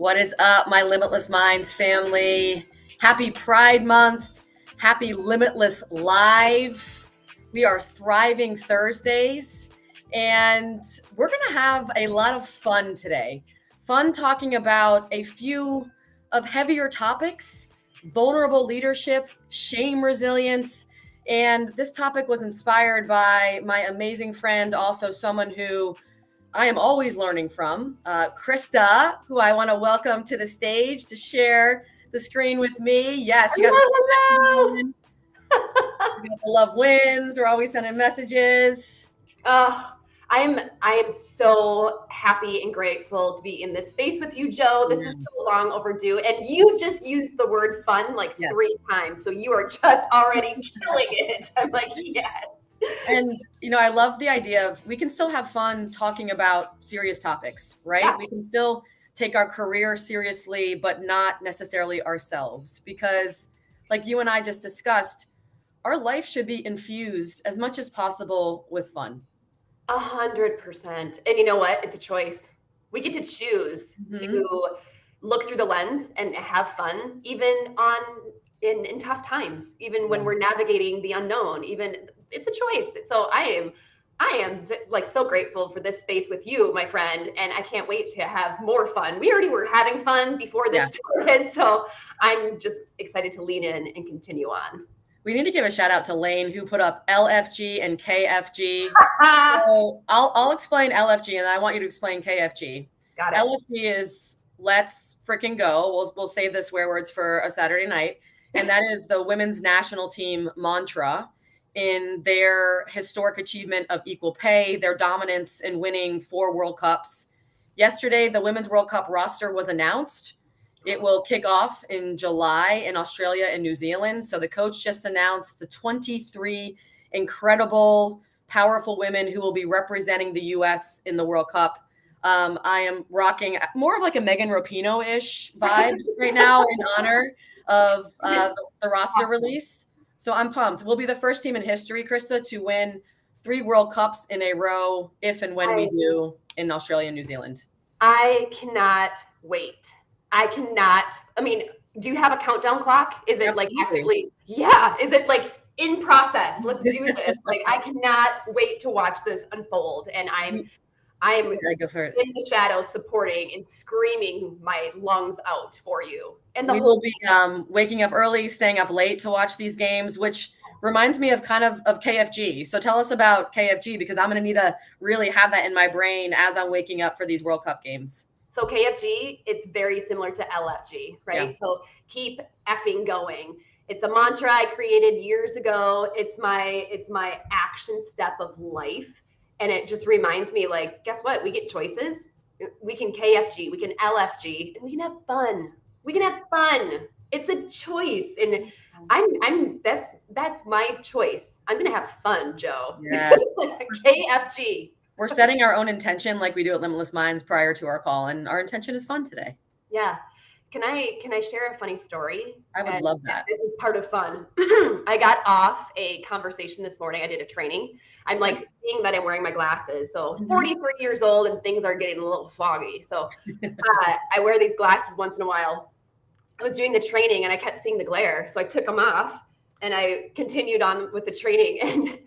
What is up, my Limitless Minds family? Happy Pride Month. Happy Limitless Live. We are thriving Thursdays, and we're going to have a lot of fun today. Fun talking about a few of heavier topics: vulnerable leadership, shame resilience. And this topic was inspired by my amazing friend, also someone who I am always learning from, Krista, who I want to welcome to the stage to share the screen with me. Yes, you got Hello. you got the love wins. We're always sending messages. I am so happy and grateful to be in this space with you, Joe. This is so long overdue. And you just used the word fun like Yes. 3 times. So you are just already killing it. I'm like, yes. And, I love the idea of we can still have fun talking about serious topics, right? Yeah. We can still take our career seriously, but not necessarily ourselves, because like you and I just discussed, our life should be infused as much as possible with fun. 100%. And you know what? It's a choice. We get to choose to look through the lens and have fun, even in tough times, even when we're navigating the unknown. Even it's a choice. So I am like so grateful for this space with you, my friend, and I can't wait to have more fun. We already were having fun before this started, so I'm just excited to lean in and continue on. We need to give a shout out to Lane, who put up LFG and KFG. So I'll explain LFG, and I want you to explain KFG. Got it. LFG is let's freaking go. We'll save the swear words for a Saturday night, and that is the women's national team mantra in their historic achievement of equal pay, their dominance in winning 4 World Cups. Yesterday, the Women's World Cup roster was announced. It will kick off in July in Australia and New Zealand. So the coach just announced the 23 incredible, powerful women who will be representing the U.S. in the World Cup. I am rocking more of like a Megan Rapinoe-ish vibes right now in honor of the roster release. So I'm pumped. We'll be the first team in history, Krista, to win 3 World Cups in a row if and when we do in Australia and New Zealand. I cannot wait. I mean, do you have a countdown clock? Is it like actively? Yeah. Is it like in process? Let's do this. Like, I cannot wait to watch this unfold. And I'm in the shadows supporting and screaming my lungs out for you. And we will be waking up early, staying up late to watch these games, which reminds me of kind of KFG. So tell us about KFG, because I'm going to need to really have that in my brain as I'm waking up for these World Cup games. So KFG, it's very similar to LFG, right? Yeah. So keep effing going. It's a mantra I created years ago. It's my action step of life. And it just reminds me, like, guess what? We get choices. We can KFG, we can LFG, and we can have fun. We can have fun. It's a choice. And that's my choice. I'm gonna have fun, Joe. Yes. KFG. We're setting our own intention like we do at Limitless Minds prior to our call, and our intention is fun today. Yeah. Can I share a funny story? I would love that. This is part of fun. I got off a conversation this morning. I did a training. I'm like seeing that I'm wearing my glasses. So 43 years old and things are getting a little foggy. So I wear these glasses once in a while. I was doing the training and I kept seeing the glare. So I took them off and I continued on with the training. And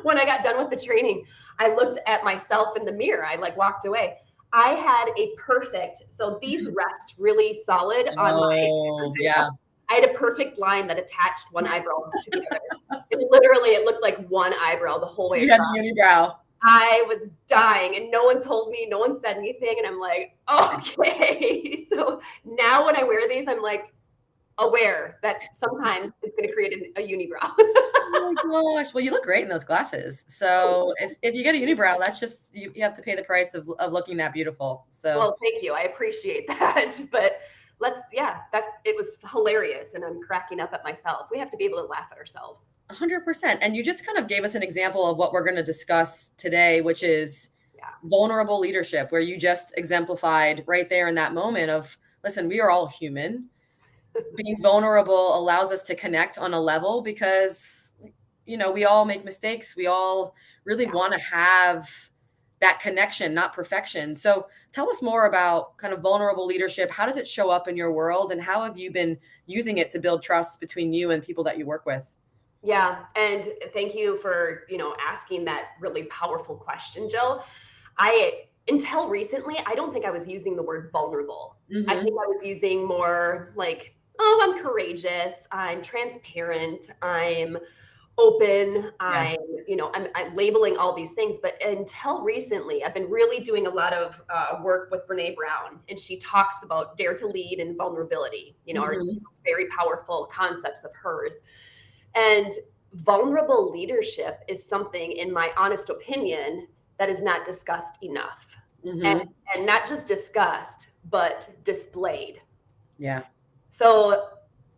when I got done with the training, I looked at myself in the mirror. I like walked away. I had a perfect, so these rest really solid on my, yeah. I had a perfect line that attached one eyebrow to the other. It looked like one eyebrow the whole way across. You had unibrow. I was dying and no one told me, no one said anything. And I'm like, okay. So now when I wear these, I'm like aware that sometimes it's going to create a unibrow. Oh my gosh. Well, you look great in those glasses. So if you get a unibrow, that's just, you have to pay the price of looking that beautiful. So, well, thank you. I appreciate that. But it was hilarious. And I'm cracking up at myself. We have to be able to laugh at ourselves. 100%. And you just kind of gave us an example of what we're going to discuss today, which is vulnerable leadership, where you just exemplified right there in that moment of, listen, we are all human. Being vulnerable allows us to connect on a level because, we all make mistakes. We all really want to have that connection, not perfection. So tell us more about kind of vulnerable leadership. How does it show up in your world, and how have you been using it to build trust between you and people that you work with? Yeah. And thank you for, asking that really powerful question, Jill. Until recently, I don't think I was using the word vulnerable. I Mm-hmm. think I was using more like, oh, I'm courageous, I'm transparent, I'm open, Yeah. I'm labeling all these things. But until recently, I've been really doing a lot of work with Brene Brown, and she talks about dare to lead and vulnerability, are Mm-hmm. very powerful concepts of hers. And vulnerable leadership is something, in my honest opinion, that is not discussed enough. And, Mm-hmm. and not just discussed, but displayed. Yeah. So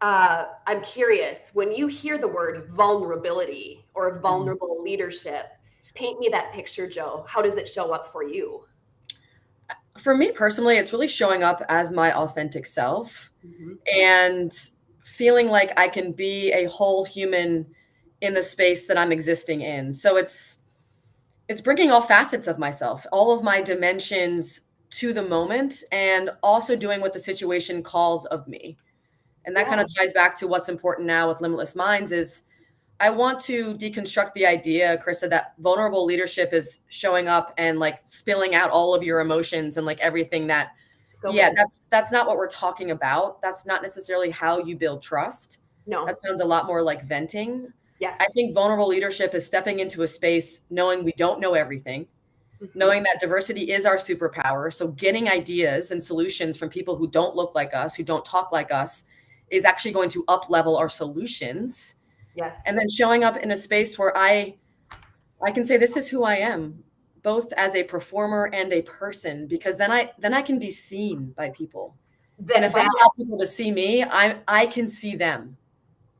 I'm curious, when you hear the word vulnerability or Mhm. vulnerable leadership, paint me that picture, Joe. How does it show up for you? For me personally, it's really showing up as my authentic self Mm-hmm. and feeling like I can be a whole human in the space that I'm existing in. So it's bringing all facets of myself, all of my dimensions to the moment, and also doing what the situation calls of me. And that Yeah. kind of ties back to what's important now with Limitless Minds is I want to deconstruct the idea, Krista, that vulnerable leadership is showing up and like spilling out all of your emotions and like everything that, So yeah, good. that's not what we're talking about. That's not necessarily how you build trust. No. That sounds a lot more like venting. Yes. I think vulnerable leadership is stepping into a space knowing we don't know everything, Mm-hmm. knowing that diversity is our superpower. So getting ideas and solutions from people who don't look like us, who don't talk like us, is actually going to up level our solutions. Yes. And then showing up in a space where I can say this is who I am, both as a performer and a person, because then I can be seen by people. And if I That allow people to see me, I can see them.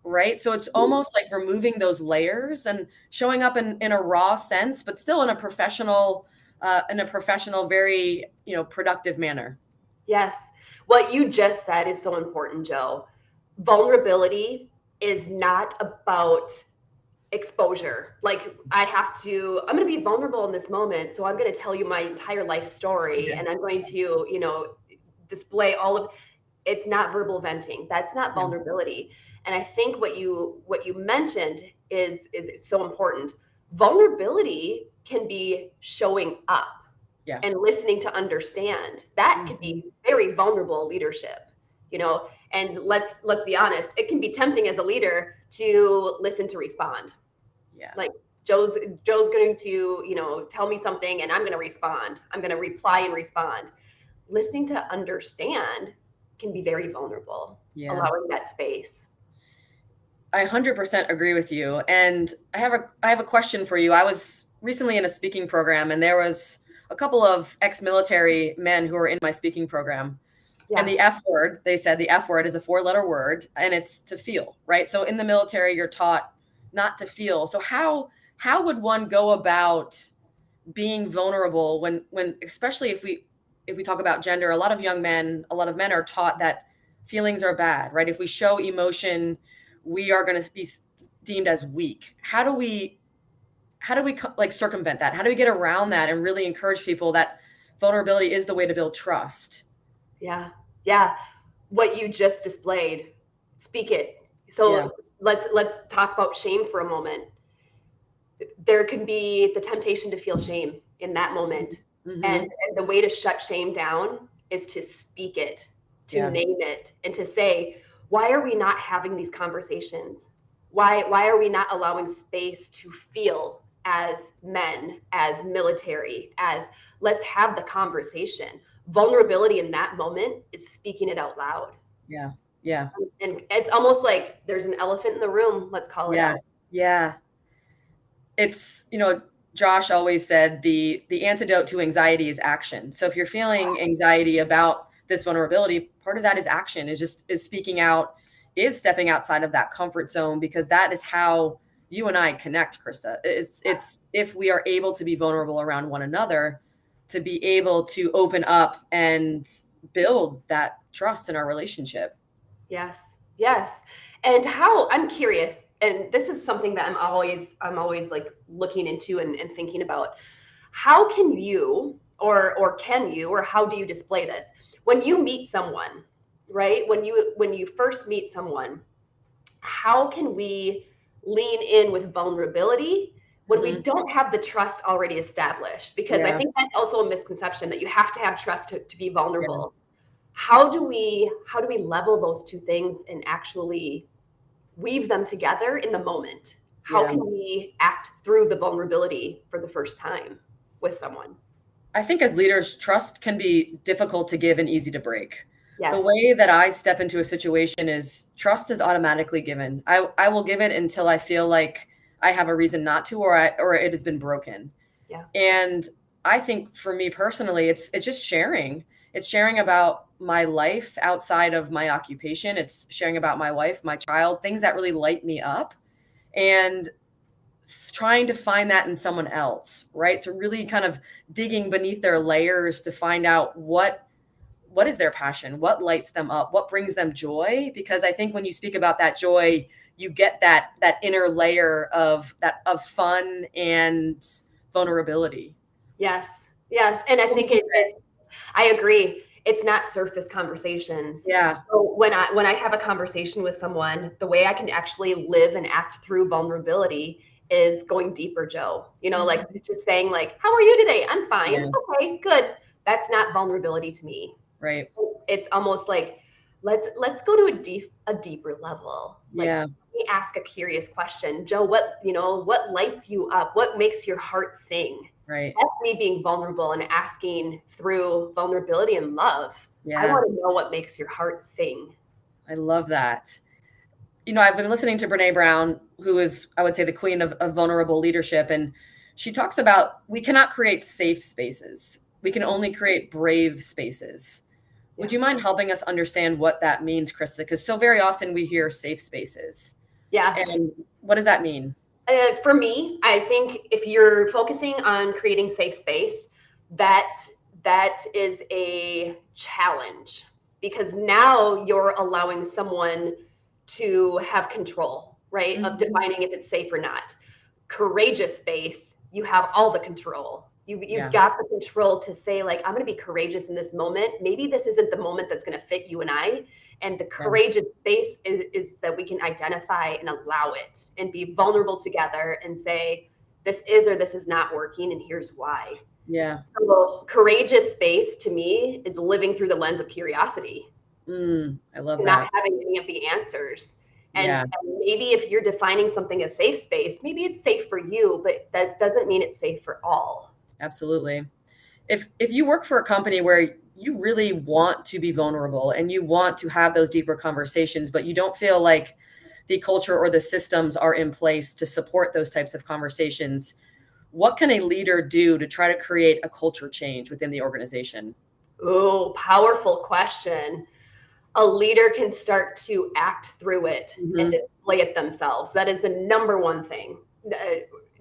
Right? So it's almost like removing those layers and showing up in a raw sense, but still in a professional, very, productive manner. Yes. What you just said is so important, Joe. Vulnerability is not about exposure. Like I'm going to be vulnerable in this moment. So I'm going to tell you my entire life story, Yeah. and I'm going to, display all of it's not verbal venting. That's not Yeah. vulnerability. And I think what you mentioned is so important. Vulnerability can be showing up Yeah. and listening to understand. That could Mhm. be very vulnerable leadership, and let's be honest, it can be tempting as a leader to listen to respond. Yeah. Like Joe's going to, tell me something, and I'm going to respond. I'm going to reply and respond. Listening to understand can be very vulnerable, Yeah. allowing that space. I 100% agree with you. And I have a question for you. I was recently in a speaking program, and there was a couple of ex-military men who were in my speaking program. And Yeah. the F word, they said the F word is a four-letter word, and it's to feel, right? So in the military, you're taught not to feel. So how would one go about being vulnerable when especially if we talk about gender, a lot of men are taught that feelings are bad, right? If we show emotion, we are going to be deemed as weak. How do we like circumvent that? How do we get around that and really encourage people that vulnerability is the way to build trust? Yeah. Yeah. What you just displayed, speak it. Yeah. So let's talk about shame for a moment. There can be the temptation to feel shame in that moment. And, Mhm. and the way to shut shame down is to speak it, to Yeah. name it, and to say, why are we not having these conversations? Why are we not allowing space to feel as men, as military, as let's have the conversation? Vulnerability in that moment is speaking it out loud. Yeah. Yeah. And it's almost like there's an elephant in the room. Let's call it Yeah. out. Yeah. It's, Josh always said the antidote to anxiety is action. So if you're feeling anxiety about this vulnerability, part of that is action, is speaking out, is stepping outside of that comfort zone, because that is how you and I connect, Krista. It's if we are able to be vulnerable around one another, to be able to open up and build that trust in our relationship. Yes. Yes. And how I'm curious, and this is something that I'm always like looking into and thinking about. How can you, or can you, or how do you display this? When you meet someone, right? When you first meet someone, how can we lean in with vulnerability when we don't have the trust already established? Because I think that's also a misconception, that you have to have trust to be vulnerable. How do we level those two things and actually weave them together in the moment? How can we act through the vulnerability for the first time with someone? I think as leaders, trust can be difficult to give and easy to break. The Yes. way that I step into a situation is trust is automatically given. I will give it until I feel like I have a reason not to, or it has been broken. Yeah. And I think for me personally, it's just sharing. It's sharing about my life outside of my occupation. It's sharing about my wife, my child, things that really light me up. And trying to find that in someone else, right? So really kind of digging beneath their layers to find out what is their passion, what lights them up, what brings them joy. Because I think when you speak about that joy, you get that inner layer of fun and vulnerability. Yes. And I think I agree. It's not surface conversations. Yeah. So when I have a conversation with someone, the way I can actually live and act through vulnerability is going deeper, Joe. Like just saying like, "How are you today?" "I'm fine." Yeah. "Okay, good." That's not vulnerability to me. Right. It's almost like let's go to a deeper level. Like, Yeah. let me ask a curious question. "Joe, what lights you up? What makes your heart sing?" Right. That's me being vulnerable and asking through vulnerability and love. I Yeah. want to know what makes your heart sing. I love that. I've been listening to Brene Brown, who is, I would say, the queen of vulnerable leadership. And she talks about we cannot create safe spaces. We can only create brave spaces. Would you mind helping us understand what that means, Krista? Because so very often we hear safe spaces. Yeah. And what does that mean? For me, I think if you're focusing on creating safe space, that is a challenge, because now you're allowing someone to have control, right, of defining if it's safe or not. Courageous space, you have all the control. You've got the control to say like, I'm going to be courageous in this moment. Maybe this isn't the moment that's going to fit you and I. And the courageous space is that we can identify and allow it and be vulnerable together and say, this is or this is not working, and here's why. Yeah. So courageous space to me is living through the lens of curiosity. I love that. Not having any of the answers. And maybe if you're defining something as safe space, maybe it's safe for you, but that doesn't mean it's safe for all. Absolutely. If you work for a company where you really want to be vulnerable and you want to have those deeper conversations, but you don't feel like the culture or the systems are in place to support those types of conversations, what can a leader do to try to create a culture change within the organization? Oh, powerful question. A leader can start to act through it and display it themselves. That is the number one thing.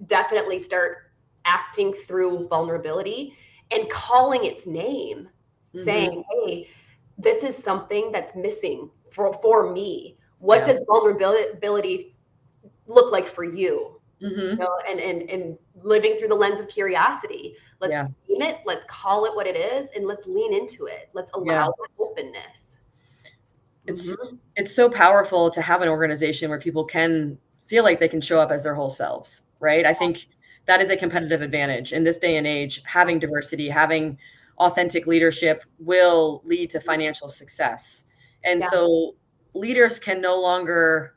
Definitely start acting through vulnerability and calling its name, saying, hey, this is something that's missing for me. What does vulnerability look like for you? And living through the lens of curiosity. Let's name it, let's call it what it is, and let's lean into it. Let's allow openness. It's so powerful to have an organization where people can feel like they can show up as their whole selves, right? I think that is a competitive advantage in this day and age. Having diversity, having authentic leadership will lead to financial success. And so leaders can no longer,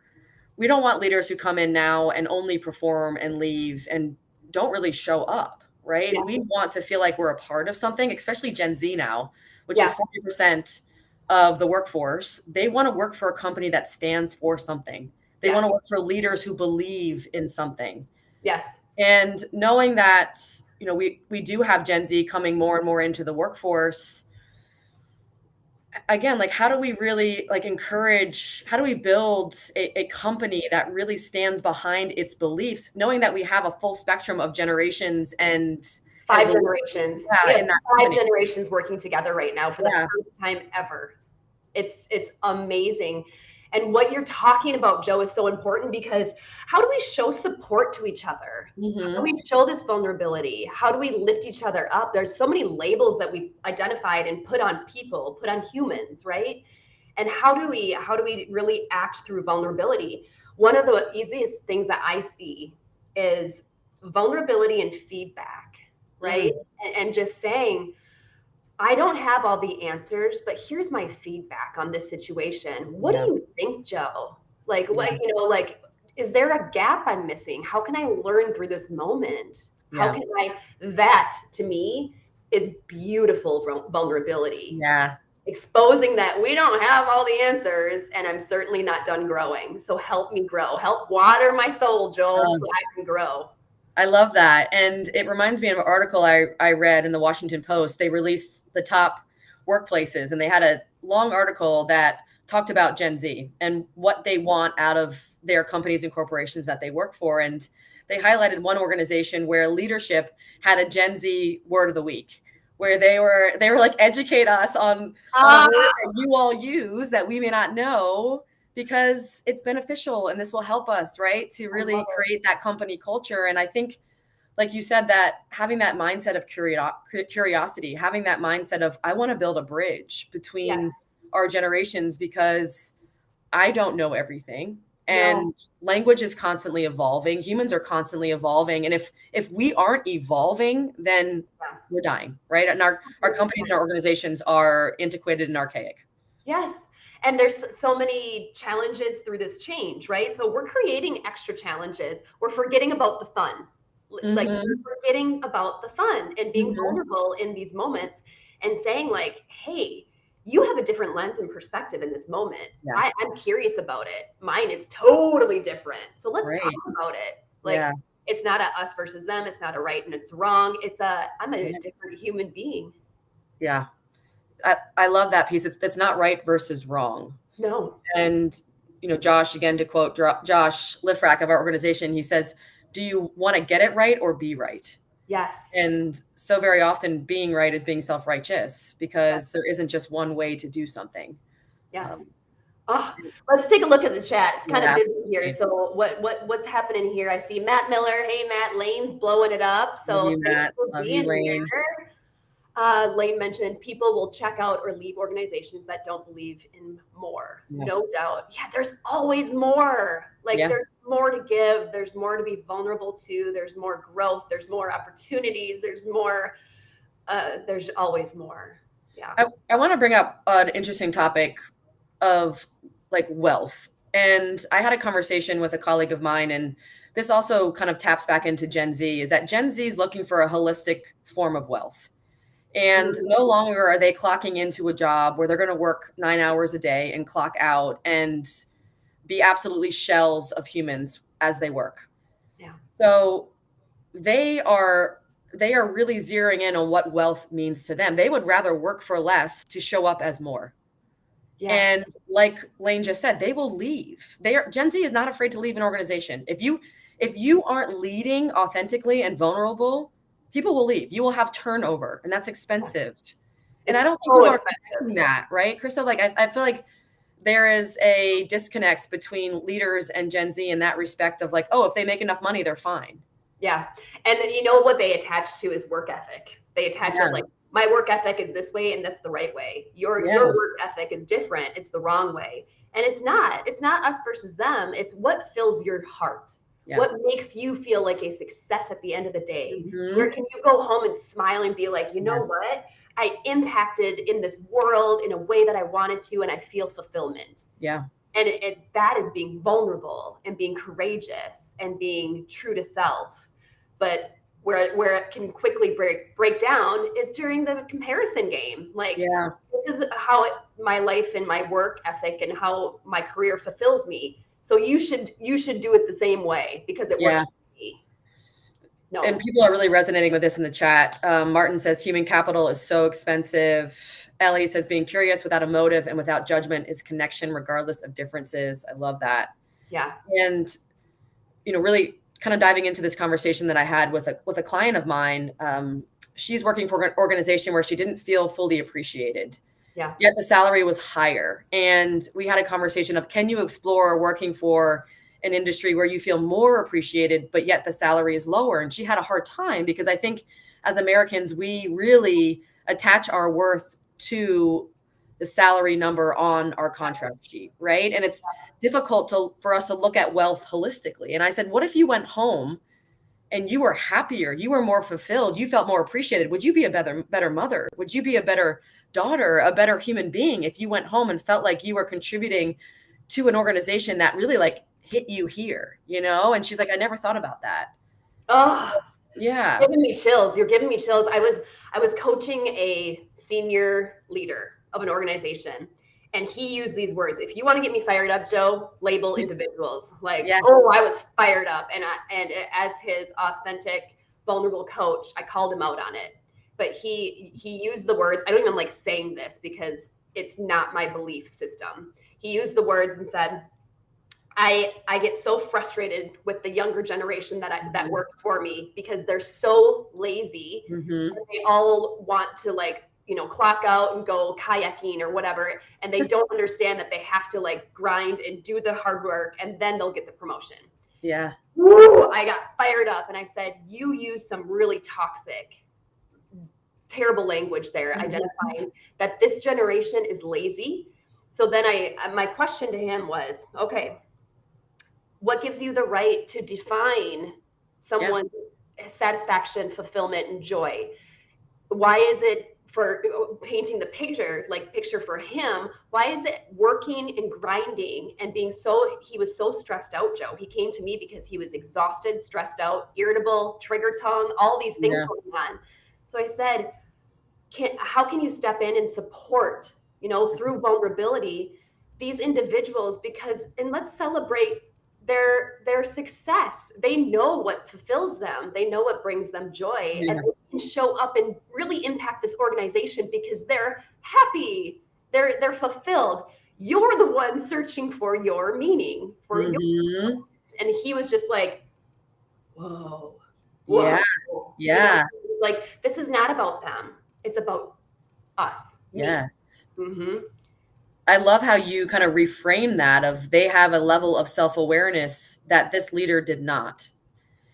we don't want leaders who come in now and only perform and leave and don't really show up, right? We want to feel like we're a part of something, especially Gen Z now, which is 40% of the workforce. They want to work for a company that stands for something. They want to work for leaders who believe in something. Yes. And knowing that, we do have Gen Z coming more and more into the workforce. Again, like, how do we really how do we build a company that really stands behind its beliefs, knowing that we have a full spectrum of generations and five generations. Yeah, in that five generations working together right now for the first time ever. It's amazing. And what you're talking about, Joe, is so important, because how do we show support to each other? How do we show this vulnerability? How do we lift each other up? There's so many labels that we've identified and put on people, put on humans, right? And how do we really act through vulnerability? One of the easiest things that I see is vulnerability and feedback, right? And just saying, I don't have all the answers, but here's my feedback on this situation. What do you think, Joe? Like, what, like, is there a gap I'm missing? How can I learn through this moment? How can that to me is beautiful vulnerability. Yeah. Exposing that we don't have all the answers, and I'm certainly not done growing. So help me grow, help water my soul, Joel, so I can grow. I love that. And it reminds me of an article I read in the Washington Post. They released the top workplaces, and they had a long article that talked about Gen Z and what they want out of their companies and corporations that they work for. And they highlighted one organization where leadership had a Gen Z word of the week, where they were like, educate us on a word that you all use that we may not know, because it's beneficial and this will help us, right, to really create that company culture. And I think, like you said, that having that mindset of curiosity, having that mindset of, I want to build a bridge between our generations, because I don't know everything. And language is constantly evolving. Humans are constantly evolving. And if we aren't evolving, then we're dying, right? And our companies and our organizations are antiquated and archaic. Yes. And there's so many challenges through this change, right? So we're creating extra challenges. We're forgetting about the fun. Like, we're forgetting about the fun and being vulnerable in these moments and saying, like, hey, you have a different lens and perspective in this moment. I'm curious about it. Mine is totally different. So let's talk about it. Like, it's not a us versus them. It's not a right and it's wrong. It's I'm a different human being. Yeah. I love that piece. It's not right versus wrong. No. And, Josh, again, to quote Josh Lifrak of our organization, he says, do you want to get it right or be right? Yes. And so very often being right is being self-righteous, because there isn't just one way to do something. Yes. Let's take a look at the chat. It's kind of busy here. So what's happening here? I see Matt Miller. Hey, Matt. Lane's blowing it up. So thanks for being here. Lane mentioned people will check out or leave organizations that don't believe in more. No doubt. Yeah, there's always more. Like, there's more to give. There's more to be vulnerable to. There's more growth. There's more opportunities. There's more. There's always more. Yeah. I want to bring up an interesting topic of, like, wealth. And I had a conversation with a colleague of mine, and this also kind of taps back into Gen Z, is that Gen Z is looking for a holistic form of wealth. And no longer are they clocking into a job where they're going to work 9 hours a day and clock out and be absolutely shells of humans as they work. Yeah. So they are really zeroing in on what wealth means to them. They would rather work for less to show up as more. Yes. And like Lane just said, they will leave. Gen Z is not afraid to leave an organization. If you aren't leading authentically and vulnerable, people will leave. You will have turnover, and that's expensive. And I don't think people are expecting that, right, Krista? Like, I feel like there is a disconnect between leaders and Gen Z in that respect of, like, oh, if they make enough money, they're fine. Yeah. And what they attach to is work ethic. They attach it like, my work ethic is this way and that's the right way. Your work ethic is different. It's the wrong way. And it's not us versus them. It's what fills your heart. Yeah. What makes you feel like a success at the end of the day? Where can you go home and smile and be like, what? I impacted in this world in a way that I wanted to, and I feel fulfillment. Yeah. And that is being vulnerable and being courageous and being true to self. But where it can quickly break down is during the comparison game. Like, this is how my life and my work ethic and how my career fulfills me. So you should do it the same way because it works for me. No. And people are really resonating with this in the chat. Martin says human capital is so expensive. Ellie says being curious without a motive and without judgment is connection regardless of differences. I love that. Yeah. And really kind of diving into this conversation that I had with a client of mine. She's working for an organization where she didn't feel fully appreciated. Yeah. yet the salary was higher. And we had a conversation of, can you explore working for an industry where you feel more appreciated, but yet the salary is lower? And she had a hard time because I think as Americans, we really attach our worth to the salary number on our contract sheet, right? And it's difficult for us to look at wealth holistically. And I said, what if you went home and you were happier, you were more fulfilled, you felt more appreciated? Would you be a better mother? Would you be a better daughter, a better human being if you went home and felt like you were contributing to an organization that really like hit you here, you know? And she's like, I never thought about that. So, Oh, yeah. giving me chills. You're giving me chills. I was coaching a senior leader of an organization, and he used these words. If you want to get me fired up, Joe, label individuals. Like, Yeah. oh, I was fired up, and as his authentic, vulnerable coach, I called him out on it. But he used the words. I don't even like saying this because it's not my belief system. He used the words and said, I get so frustrated with the younger generation that works for me because they're so lazy. Mm-hmm. And they all want to like, you know, clock out and go kayaking or whatever. And they don't understand that they have to like grind and do the hard work and then they'll get the promotion. Yeah. Woo! I got fired up and I said, you use some really toxic, terrible language there, identifying that this generation is lazy. So then my question to him was, okay, what gives you the right to define someone's satisfaction, fulfillment, and joy? Why is it, for painting the picture for him, why is it working and grinding and being so, he was so stressed out, Joe. He came to me because he was exhausted, stressed out, irritable, trigger tongue, all these things going on. So I said, how can you step in and support, you know, through vulnerability, these individuals? Because, and let's celebrate their success. They know what fulfills them. They know what brings them joy, and they can show up and really impact this organization because they're happy. They're fulfilled. You're the one searching for your meaning, for your, and he was just like, whoa. Yeah. Yeah. You know, like, this is not about them. It's about us. Yes. I love how you kind of reframe that of they have a level of self-awareness that this leader did not.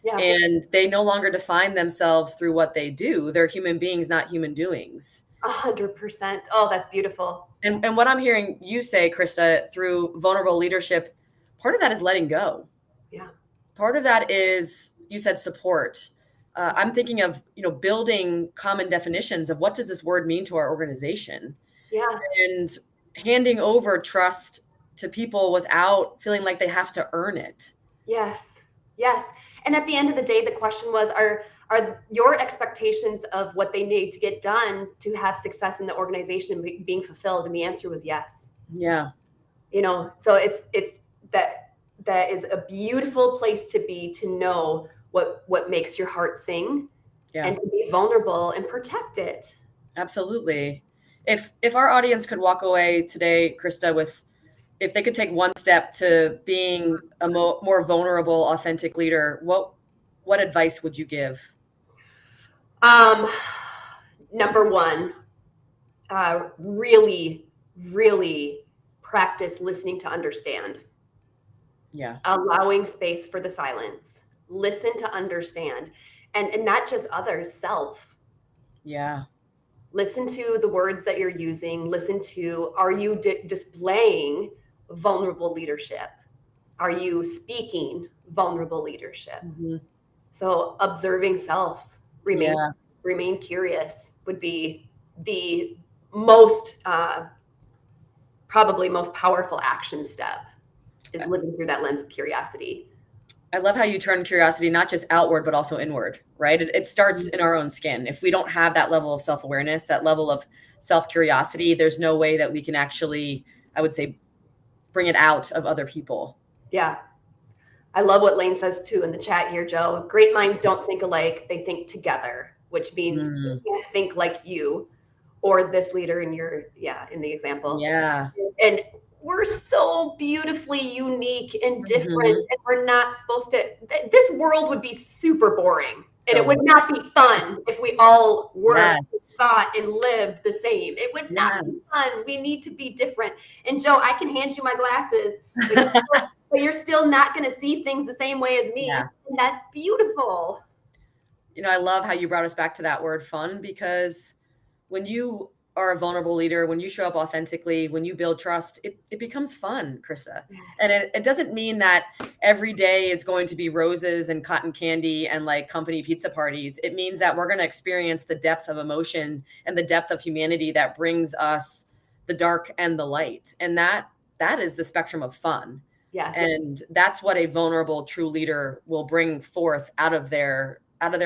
Yeah. And they no longer define themselves through what they do. They're human beings, not human doings. 100%. Oh, that's beautiful. And what I'm hearing you say, Krista, through vulnerable leadership, part of that is letting go. Yeah. Part of that is, you said, support. I'm thinking of, you know, building common definitions of what does this word mean to our organization. Yeah. And handing over trust to people without feeling like they have to earn it. Yes. Yes. And at the end of the day, the question was, are your expectations of what they need to get done to have success in the organization being fulfilled? And the answer was yes. Yeah. You know, so it's that is a beautiful place to be, to know what makes your heart sing, and to be vulnerable and protect it. Absolutely. If our audience could walk away today, Krista, with, if they could take one step to being a more vulnerable, authentic leader, what advice would you give? Number one, really, really practice listening to understand. Yeah. Allowing space for the silence. Listen to understand. And not just others, self. Yeah. Listen to the words that you're using. Listen to, are you displaying vulnerable leadership? Are you speaking vulnerable leadership? So observing self, remain curious would be the most, probably most powerful action step, is living through that lens of curiosity. I love how you turn curiosity not just outward, but also inward, right? It starts in our own skin. If we don't have that level of self-awareness, that level of self-curiosity, there's no way that we can actually, I would say, bring it out of other people. Yeah. I love what Lane says too in the chat here, Joe. Great minds don't think alike, they think together, which means you can't think like you or this leader in your, in the example. Yeah. And we're so beautifully unique and different, Mhm. and we're not supposed to. This world would be super boring, and it So would not be fun if we all worked, yes. thought, and lived the same. It would not be Yes. fun. We need to be different. And Joe, I can hand you my glasses, but you're still not going to see things the same way as me, Yeah. and that's beautiful. You know, I love how you brought us back to that word fun, because when you are a vulnerable leader, when you show up authentically, when you build trust, it becomes fun, Krista. And it doesn't mean that every day is going to be roses and cotton candy and like company pizza parties. It means that we're going to experience the depth of emotion and the depth of humanity that brings us the dark and the light. And that is the spectrum of fun. Yes. And that's what a vulnerable true leader will bring forth out of their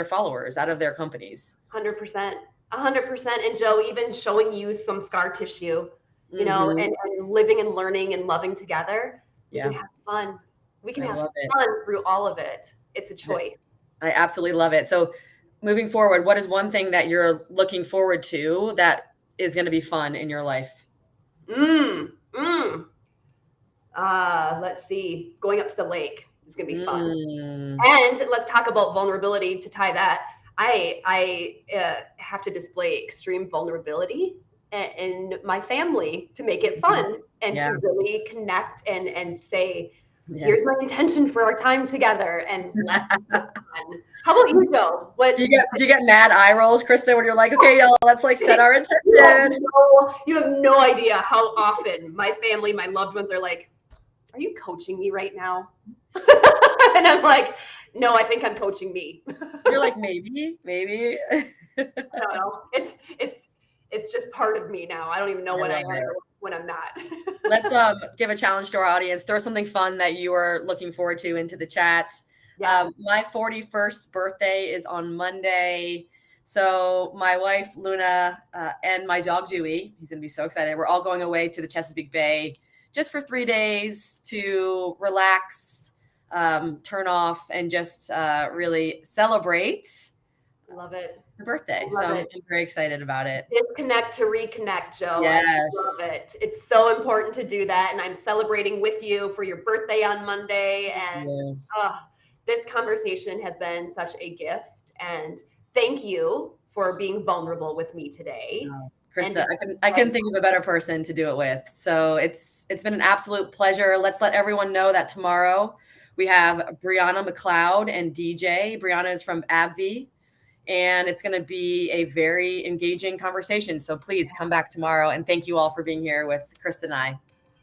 followers, out of their companies. 100%. 100%. And Joe, even showing you some scar tissue, you know, Mhm. and living and learning and loving together, we can Yeah, have fun. We can I have love it. fun through all of it. It's a choice. I absolutely love it. So moving forward, what is one thing that you're looking forward to that is going to be fun in your life? Mm, mm. Let's see. Going up to the lake is going to be fun. Mm. And let's talk about vulnerability to tie that. I have to display extreme vulnerability in my family to make it fun and Yeah. to really connect and say, Yeah. here's my intention for our time together, and let's have fun. How about you, Joe? Do you get mad eye rolls, Krista, when you're like, okay, y'all, let's like set our intention? You have no idea how often my family, my loved ones are like, are you coaching me right now? And I'm like, no, I think I'm coaching me. You're like, maybe. I don't know. It's just part of me now. I don't even know I when I love am it. or when I'm not. Let's give a challenge to our audience. Throw something fun that you are looking forward to into the chat. Yeah. My 41st birthday is on Monday. So my wife, Luna, and my dog, Dewey, he's going to be so excited. We're all going away to the Chesapeake Bay just for 3 days to relax, turn off, and just really celebrate I love it. her birthday. I So love I'm it. very excited about it. Disconnect to reconnect, Joe. I love Yes. it. It's so important to do that. And I'm celebrating with you for your birthday on Monday. And Yeah. this conversation has been such a gift. And thank you for being vulnerable with me today. Oh, And Krista, I couldn't think of a better person to do it with. So it's been an absolute pleasure. Let's let everyone know that tomorrow we have Brianna McLeod and DJ. Brianna is from AbbVie, and it's going to be a very engaging conversation. So please come back tomorrow, and thank you all for being here with Krista and I.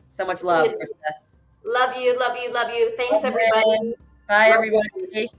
So much love, Krista. love you, love you, love you. Thanks, everybody. Bye, Love you. everybody.